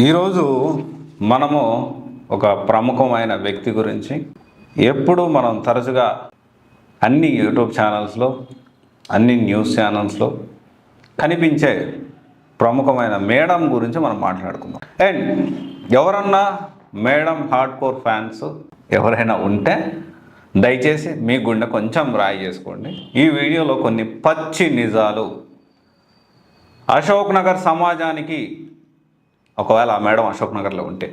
ఈరోజు మనము ఒక ప్రముఖమైన వ్యక్తి గురించి ఎప్పుడు మనం తరచుగా అన్ని యూట్యూబ్ ఛానల్స్లో అన్ని న్యూస్ ఛానల్స్లో కనిపించే ప్రముఖమైన మేడం గురించి మనం మాట్లాడుకుందాం. అండ్ ఎవరన్నా మేడం హార్డ్ కోర్ ఫ్యాన్స్ ఎవరైనా ఉంటే దయచేసి మీ గుండె కొంచెం రాయి చేసుకోండి. ఈ వీడియోలో కొన్ని పచ్చి నిజాలు అశోక్ నగర్ సమాజానికి, ఒకవేళ ఆ మేడం అశోక్ నగర్లో ఉంటే,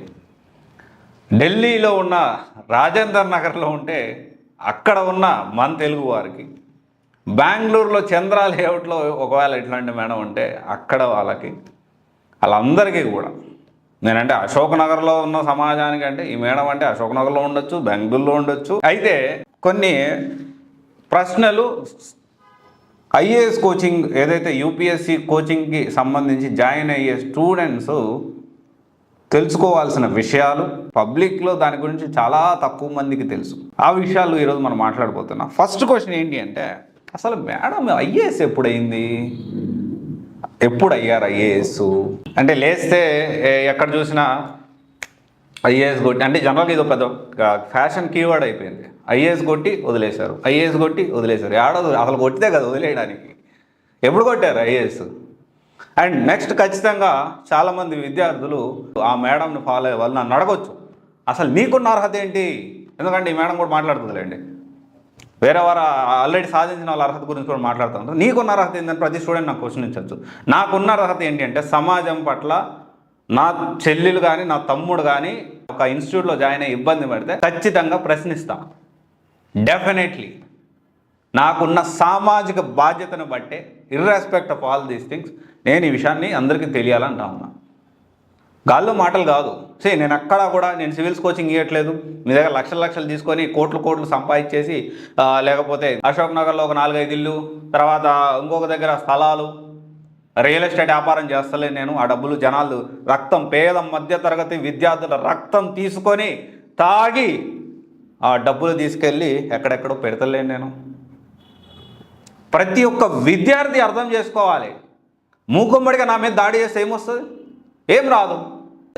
ఢిల్లీలో ఉన్న రాజేందర్ నగర్లో ఉంటే అక్కడ ఉన్న మన తెలుగు వారికి, బెంగళూరులో చంద్ర లేఅవుట్లో ఒకవేళ ఇట్లాంటి మేడం ఉంటే అక్కడ వాళ్ళందరికీ కూడా నేనంటే అశోక్ నగర్లో ఉన్న సమాజానికి అంటే ఈ మేడం అంటే అశోక్ నగర్లో ఉండొచ్చు, బెంగళూరులో ఉండొచ్చు. అయితే కొన్ని ప్రశ్నలు ఐఏఎస్ కోచింగ్, ఏదైతే యూపీఎస్సి కోచింగ్కి సంబంధించి జాయిన్ అయ్యే స్టూడెంట్స్ తెలుసుకోవాల్సిన విషయాలు పబ్లిక్లో దాని గురించి చాలా తక్కువ మందికి తెలుసు. ఆ విషయాలు ఈరోజు మనం మాట్లాడబోతున్నాం. ఫస్ట్ క్వశ్చన్ ఏంటి అంటే, అసలు మేడం ఐఏఎస్ ఎప్పుడైంది, ఎప్పుడు అయ్యారు ఐఏఎస్ అంటే? లేస్తే ఎక్కడ చూసినా ఐఏఎస్ కొట్టి అంటే జనరల్గా ఇది పెద్ద ఫ్యాషన్ కీవర్డ్ అయిపోయింది. ఐఏఎస్ కొట్టి వదిలేశారు, ఐఏఎస్ కొట్టి వదిలేశారు. ఏడో అసలు కొట్టితే కదా వదిలేయడానికి. ఎప్పుడు కొట్టారు ఐఏఎస్? అండ్ నెక్స్ట్ ఖచ్చితంగా చాలామంది విద్యార్థులు ఆ మేడంని ఫాలో అయ్యే వాళ్ళు నన్ను అడగొచ్చు, అసలు నీకున్న అర్హత ఏంటి? ఎందుకంటే ఈ మేడం కూడా మాట్లాడుతుందిలేండి, వేరే వారు ఆల్రెడీ సాధించిన వాళ్ళ అర్హత గురించి కూడా మాట్లాడుతుంటారు. నీకున్న అర్హత ఏంటని ప్రతి స్టూడెంట్ నాకు క్వశ్చన్ ఇచ్చచ్చు. నాకున్న అర్హత ఏంటి అంటే, సమాజం పట్ల నా చెల్లెలు కానీ నా తమ్ముడు కానీ ఒక ఇన్స్టిట్యూట్లో జాయిన్ అయ్యి ఇబ్బంది పడితే ఖచ్చితంగా ప్రశ్నిస్తా. డెఫినెట్లీ నాకున్న సామాజిక బాధ్యతను బట్టే, ఇర్రెస్పెక్ట్ ఆఫ్ ఆల్ దీస్ థింగ్స్, నేను ఈ విషయాన్ని అందరికీ తెలియాలంటా ఉన్నా. గాల్లో మాటలు కాదు. నేను ఎక్కడా కూడా నేను సివిల్స్ కోచింగ్ ఇవ్వట్లేదు. మీ దగ్గర లక్షలు తీసుకొని కోట్లు సంపాదించేసి, లేకపోతే అశోక్ నగర్లో ఒక 4-5 ఇల్లు, తర్వాత ఇంకొక దగ్గర స్థలాలు, రియల్ ఎస్టేట్ వ్యాపారం చేస్తలేను నేను. ఆ డబ్బులు జనాలు రక్తం, పేద మధ్యతరగతి విద్యార్థుల రక్తం తీసుకొని తాగి ఆ డబ్బులు తీసుకెళ్ళి ఎక్కడెక్కడో పెడతలేను నేను. ప్రతి ఒక్క విద్యార్థి అర్థం చేసుకోవాలి. మూకుమ్మడిగా నా మీద దాడి చేస్తే ఏమొస్తుంది? ఏం రాదు.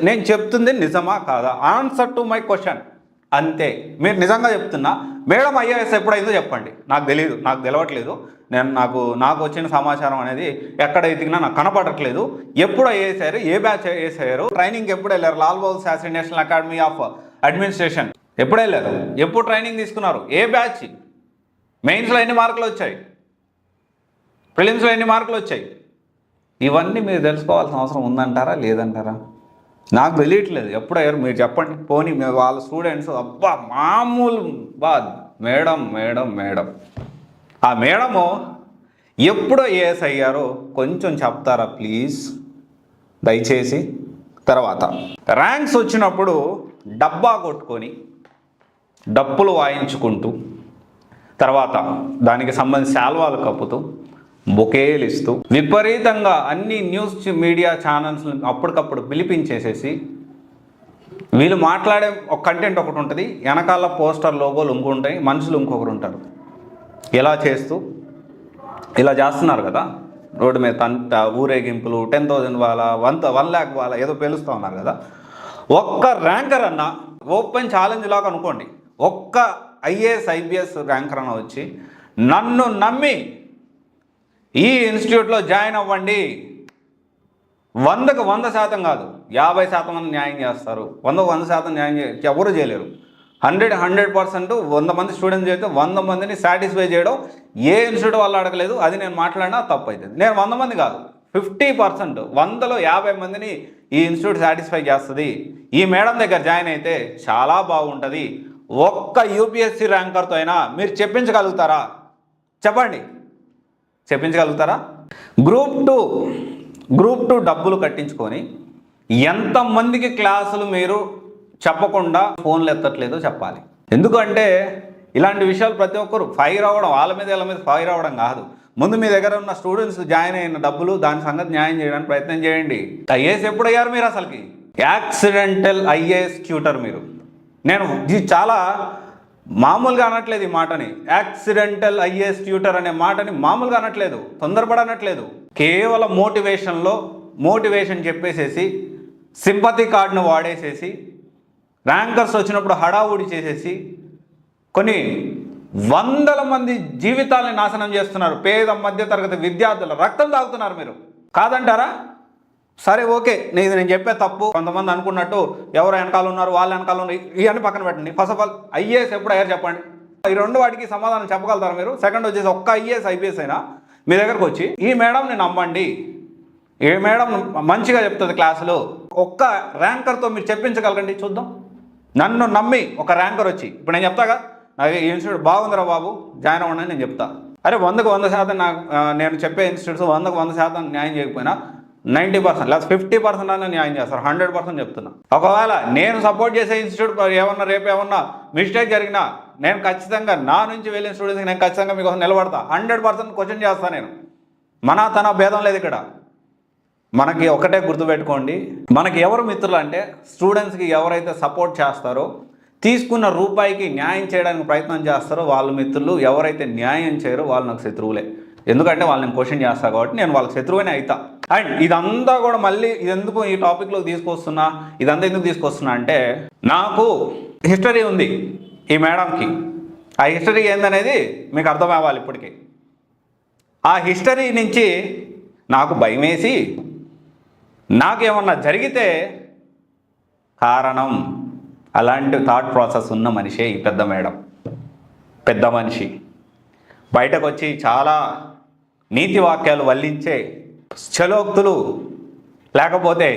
నేను చెప్తుంది నిజమా కాదా, ఆన్సర్ టు మై క్వశ్చన్, అంతే. మీరు నిజంగా చెప్తున్నా మేడం ఐఏఎస్ ఎప్పుడైందో చెప్పండి. నాకు తెలియదు, నాకు తెలవట్లేదు. నాకు వచ్చిన సమాచారం అనేది ఎక్కడ ఎదిగినా నాకు కనపడట్లేదు. ఎప్పుడు అయ్యేసారు, ఏ బ్యాచ్ అయ్యేసారు, ట్రైనింగ్ ఎప్పుడు వెళ్ళారు? Lal Bahadur Shastri national academy of administration ఎప్పుడు వెళ్ళారు? ఎప్పుడు ట్రైనింగ్ తీసుకున్నారు? ఏ బ్యాచ్? మెయిన్స్లో ఎన్ని మార్కులు వచ్చాయి? ప్రిలిమ్స్లో ఎన్ని మార్కులు వచ్చాయి? ఇవన్నీ మీరు తెలుసుకోవాల్సిన అవసరం ఉందంటారా లేదంటారా? నాకు తెలియట్లేదు. ఎప్పుడయ్యారు మీరు చెప్పండి. పోనీ వాళ్ళ స్టూడెంట్స్ అబ్బా మామూలు మేడం ఆ మేడము ఎప్పుడో ఏఎస్ అయ్యారో కొంచెం చెప్తారా ప్లీజ్ దయచేసి. తర్వాత ర్యాంక్స్ వచ్చినప్పుడు డబ్బా కొట్టుకొని డప్పులు వాయించుకుంటూ, తర్వాత దానికి సంబంధించి శాల్వాలు కప్పుతూ, బొకేలు ఇస్తూ, విపరీతంగా అన్ని న్యూస్ మీడియా ఛానల్స్ అప్పటికప్పుడు పిలిపించేసేసి, వీళ్ళు మాట్లాడే ఒక కంటెంట్ ఒకటి ఉంటుంది, వెనకాల పోస్టర్ లోగోలు ఇంకొంటాయి, మనుషులు ఇంకొకరు ఉంటారు. ఇలా చేస్తున్నారు కదా రోడ్డు మీద తంట, ఊరేగింపులు, 10,000 వాళ్ళ 1 lakh వాళ్ళ ఏదో పేలుస్తూ ఉన్నారు కదా. ఒక్క ర్యాంకర్ అన్న ఓపెన్ ఛాలెంజ్ లాగా అనుకోండి, ఒక్క ఐఏఎస్ ఐపీఎస్ ర్యాంకర్ అన్న వచ్చి నన్ను నమ్మి ఈ ఇన్స్టిట్యూట్లో జాయిన్ అవ్వండి, 100కు 100% కాదు 50% మంది న్యాయం చేస్తారు. 100కు 100% న్యాయం ఎవరు చేయలేరు. 100% 100 మంది స్టూడెంట్స్ చేస్తే 100 మందిని సాటిస్ఫై చేయడం ఏ ఇన్స్టిట్యూట్ వాళ్ళు అడగలేదు. అది నేను మాట్లాడినా తప్పు అవుతుంది. నేను 100 మంది కాదు, 50%, 100లో 50 మందిని ఈ ఇన్స్టిట్యూట్ సాటిస్ఫై చేస్తుంది. ఈ మేడం దగ్గర జాయిన్ అయితే చాలా బాగుంటుంది. ఒక్క యూపీఎస్సీ ర్యాంకర్తో అయినా మీరు చెప్పించగలుగుతారా? చెప్పండి, చెప్పించగలుగుతారా? గ్రూప్ టూ డబ్బులు కట్టించుకొని ఎంతమందికి క్లాసులు మీరు చెప్పకుండా ఫోన్లు ఎత్తట్లేదో చెప్పాలి. ఎందుకంటే ఇలాంటి విషయాలు ప్రతి ఒక్కరు ఫైర్ అవ్వడం, వాళ్ళ మీద ఫైర్ అవ్వడం కాదు. ముందు మీ దగ్గర ఉన్న స్టూడెంట్స్ జాయిన్ అయిన డబ్బులు, దాని సంగతి న్యాయం చేయడానికి ప్రయత్నం చేయండి. ఐఏఎస్ ఎప్పుడు అయ్యారు మీరు? అసలుకి యాక్సిడెంటల్ ఐఏఎస్ ట్యూటర్ మీరు. నేను ఇది చాలా మామూలుగా అనట్లేదు ఈ మాటని. యాక్సిడెంటల్ ఐఏఎస్ ట్యూటర్ అనే మాటని మామూలుగా అనట్లేదు, తొందరపడనట్లేదు. కేవలం మోటివేషన్ చెప్పేసేసి సింపతి కార్డును వాడేసేసి ర్యాంకర్స్ వచ్చినప్పుడు హడావుడి చేసేసి కొన్ని వందల మంది జీవితాలని నాశనం చేస్తున్నారు. పేద మధ్యతరగతి విద్యార్థుల రక్తం తాగుతున్నారు. మీరు కాదంటారా? సరే ఓకే, నేను చెప్పే తప్పు. కొంతమంది అనుకున్నట్టు ఎవరు వెనకాల ఉన్నారు, వాళ్ళ వెనకాల ఉన్నారు, ఇవన్నీ పక్కన పెట్టండి. ఫస్ట్ ఆఫ్ ఆల్ ఐఏఎస్ ఎప్పుడు అయ్యారు చెప్పండి. ఈ రెండు వాటికి సమాధానం చెప్పగలుగుతారు మీరు? సెకండ్ వచ్చేసి ఒక్క ఐఏఎస్ ఐపీఎస్ అయినా మీ దగ్గరకు వచ్చి ఈ మేడంని నమ్మండి, ఏ మేడం మంచిగా చెప్తుంది క్లాసులో, ఒక్క ర్యాంకర్తో మీరు చెప్పించగలగండి చూద్దాం. నన్ను నమ్మి ఒక ర్యాంకర్ వచ్చి ఇప్పుడు నేను చెప్తాగా నాకు ఈ ఇన్స్టిట్యూట్ బాగుందిరా బాబు జాయిన్ అవ్వండి నేను చెప్తా. అరే 100కు 100% నేను చెప్పే ఇన్స్టిట్యూట్స్ 100కు 100% న్యాయం చేయకపోయినా 90% లేదా 50% అన్న న్యాయం చేస్తారు. 100% చెప్తున్నా. ఒకవేళ నేను సపోర్ట్ చేసే ఇన్స్టిట్యూట్ ఏమన్నా రేపు ఏమన్నా మిస్టేక్ జరిగినా నేను ఖచ్చితంగా నా నుంచి వెళ్ళిన స్టూడెంట్స్కి నేను ఖచ్చితంగా మీకోసం నిలబడతా. 100% క్వశ్చన్ చేస్తాను నేను. మన తన భేదం లేదు ఇక్కడ. మనకి ఒకటే గుర్తుపెట్టుకోండి, మనకి ఎవరు మిత్రులు అంటే స్టూడెంట్స్కి ఎవరైతే సపోర్ట్ చేస్తారో, తీసుకున్న రూపాయికి న్యాయం చేయడానికి ప్రయత్నం చేస్తారో వాళ్ళ మిత్రులు. ఎవరైతే న్యాయం చేయరో వాళ్ళు నాకు శత్రువులే. ఎందుకంటే వాళ్ళని నేను క్వశ్చన్ చేస్తాను కాబట్టి నేను వాళ్ళకి శత్రువునే అవుతా. అండ్ ఇదంతా కూడా మళ్ళీ ఇదెందుకు ఈ టాపిక్లో తీసుకొస్తున్నా, ఇదంతా ఎందుకు తీసుకొస్తున్నా అంటే నాకు హిస్టరీ ఉంది ఈ మేడంకి. ఆ హిస్టరీ ఏందనేది మీకు అర్థం అవ్వాలి. ఇప్పటికీ ఆ హిస్టరీ నుంచి నాకు భయమేసి నాకేమన్నా జరిగితే కారణం అలాంటి థాట్ ప్రాసెస్ ఉన్న మనిషే ఈ పెద్ద మేడం. పెద్ద మనిషి బయటకు వచ్చి చాలా నీతి వాక్యాలు వల్లించే చలోక్తులు, లేకపోతే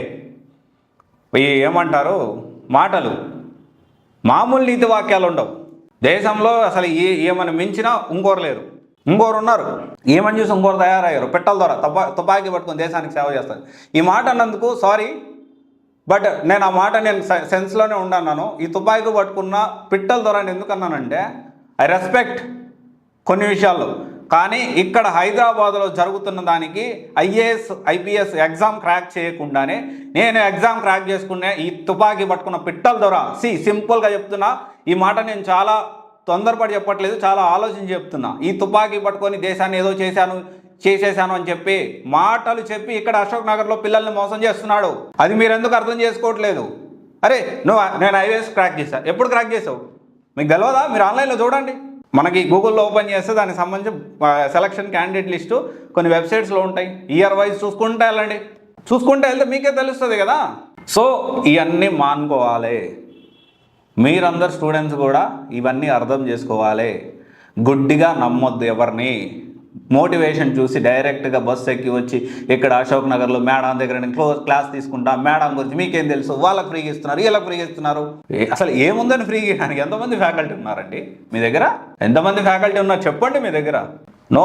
ఏమంటారు మాటలు, మామూలు నీతి వాక్యాలు ఉండవు. దేశంలో అసలు ఏమని మించినా ఇంకోరు లేరు. ఇంకోరు ఉన్నారు, ఏమని చూసి ఇంకోరు తయారయ్యారు. పెట్టల ద్వారా తుపాకీ పట్టుకొని దేశానికి సేవ చేస్తారు. ఈ మాట అన్నందుకు సారీ, బట్ నేను ఆ మాట నేను సెన్స్లోనే ఉన్నాను. ఈ తుపాకీ పట్టుకున్న పిట్టల ద్వారా ఎందుకు అన్నానంటే ఐ రెస్పెక్ట్ కొన్ని విషయాల్లో. కానీ ఇక్కడ హైదరాబాద్లో జరుగుతున్న దానికి ఐఏఎస్ ఐపీఎస్ ఎగ్జామ్ క్రాక్ చేయకుండానే నేను ఎగ్జామ్ క్రాక్ చేసుకునే ఈ తుపాకీ పట్టుకున్న పిట్టల ద్వారా సింపుల్గా చెప్తున్నా. ఈ మాట నేను చాలా తొందరపడి చెప్పట్లేదు, చాలా ఆలోచించి చెప్తున్నా. ఈ తుపాకీ పట్టుకొని దేశాన్ని ఏదో చేసేసాను అని చెప్పి మాటలు చెప్పి ఇక్కడ అశోక్ నగర్లో పిల్లల్ని మోసం చేస్తున్నాడు. అది మీరు ఎందుకు అర్థం చేసుకోవట్లేదు? అరే నేను ఐఏఎస్ క్రాక్ చేశాను. ఎప్పుడు క్రాక్ చేసావు మీకు తెలియదా? మీరు ఆన్లైన్లో చూడండి. మనకి గూగుల్లో ఓపెన్ చేస్తే దానికి సంబంధించి సెలక్షన్ క్యాండిడేట్ లిస్టు కొన్ని వెబ్సైట్స్లో ఉంటాయి. ఇయర్ వైజ్ చూసుకుంటే వెళ్ళండి. చూసుకుంటే వెళ్తే మీకే తెలుస్తుంది కదా. సో ఇవన్నీ మానుకోవాలి. మీరందరు స్టూడెంట్స్ కూడా ఇవన్నీ అర్థం చేసుకోవాలి. గుడ్డిగా నమ్మొద్దు ఎవరిని. మోటివేషన్ చూసి డైరెక్ట్గా బస్సు ఎక్కి వచ్చి ఇక్కడ అశోక్ నగర్లో మేడం దగ్గర నేను క్లాస్ తీసుకుంటా, మేడం గురించి మీకేం తెలుసు, వాళ్ళకి ఫ్రీగా ఇస్తున్నారు, వీళ్ళకి ఫ్రీగా ఇస్తున్నారు. అసలు ఏముందని ఫ్రీగా ఇవ్వడానికి? ఎంతమంది ఫ్యాకల్టీ ఉన్నారండి మీ దగ్గర? ఎంతమంది ఫ్యాకల్టీ ఉన్నారు చెప్పండి మీ దగ్గర? నో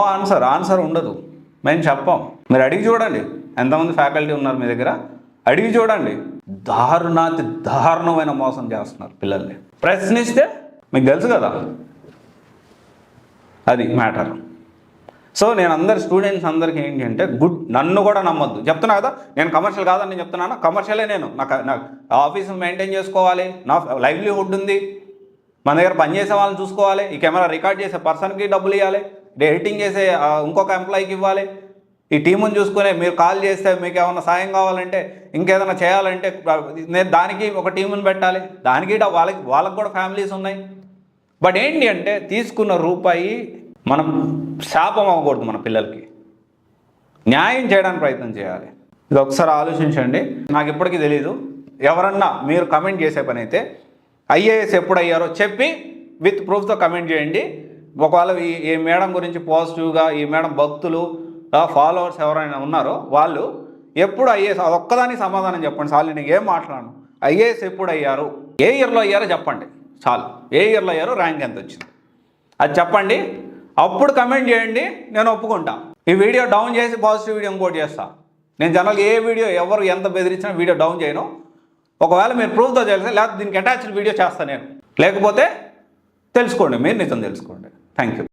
ఆన్సర్ ఉండదు. మేము చెప్పాం, మీరు అడిగి చూడండి ఎంతమంది ఫ్యాకల్టీ ఉన్నారు మీ దగ్గర. అడిగి చూడండి. దారుణమైన మోసం చేస్తున్నారు పిల్లల్ని. ప్రశ్నిస్తే మీకు తెలుసు కదా అది మ్యాటర్. సో నేను అందరు స్టూడెంట్స్ అందరికీ ఏంటి అంటే నన్ను కూడా నమ్మొద్దు. చెప్తున్నా కదా, నేను కమర్షియల్ కాదని నేను చెప్తున్నాను. కమర్షియలే నేను. నాకు ఆఫీస్ మెయింటైన్ చేసుకోవాలి, నా లైవ్లీహుడ్ ఉంది, మన దగ్గర పనిచేసే వాళ్ళని చూసుకోవాలి, ఈ కెమెరా రికార్డ్ చేసే పర్సన్కి డబ్బులు ఇవ్వాలి, ఎడిటింగ్ చేసే ఇంకొక ఎంప్లాయీకి ఇవ్వాలి, ఈ టీముని చూసుకునే మీరు కాల్ చేస్తే మీకు ఏమైనా సాయం కావాలంటే ఇంకేదైనా చేయాలంటే నేను దానికి ఒక టీముని పెట్టాలి. దానికి వాళ్ళకి కూడా ఫ్యామిలీస్ ఉన్నాయి. బట్ ఏంటి అంటే తీసుకున్న రూపాయి మనం శాపం అవ్వకూడదు. మన పిల్లలకి న్యాయం చేయడానికి ప్రయత్నం చేయాలి. ఇది ఒకసారి ఆలోచించండి. నాకు ఇప్పటికీ తెలీదు. ఎవరన్నా మీరు కమెంట్ చేసే పని అయితే ఐఏఎస్ ఎప్పుడు అయ్యారో చెప్పి విత్ ప్రూఫ్తో కమెంట్ చేయండి. ఒకవేళ ఈ మేడం గురించి పాజిటివ్గా ఈ మేడం భక్తులు ఫాలోవర్స్ ఎవరైనా ఉన్నారో వాళ్ళు ఎప్పుడు ఐఏఎస్ అదొక్కదానికి సమాధానం చెప్పండి. చాలు, నేను ఏం మాట్లాడను. ఐఏఎస్ ఎప్పుడు అయ్యారు, ఏ ఇయర్లో అయ్యారో చెప్పండి చాలు. ఏ ఇయర్లో అయ్యారో, ర్యాంక్ ఎంత వచ్చింది అది చెప్పండి. అప్పుడు కమెంట్ చేయండి, నేను ఒప్పుకుంటా. ఈ వీడియో డౌన్ చేసి పాజిటివ్ వీడియో ఇంకోటి చేస్తా. నేను జనరల్గా ఏ వీడియో ఎవరు ఎంత బెదిరించినా వీడియో డౌన్ చేయను. ఒకవేళ మీరు ప్రూఫ్తో తెలిస్తే లేకపోతే దీనికి అటాచ్డ్ వీడియో చేస్తాను నేను. లేకపోతే తెలుసుకోండి, మీరు నిజం తెలుసుకోండి. Thank you.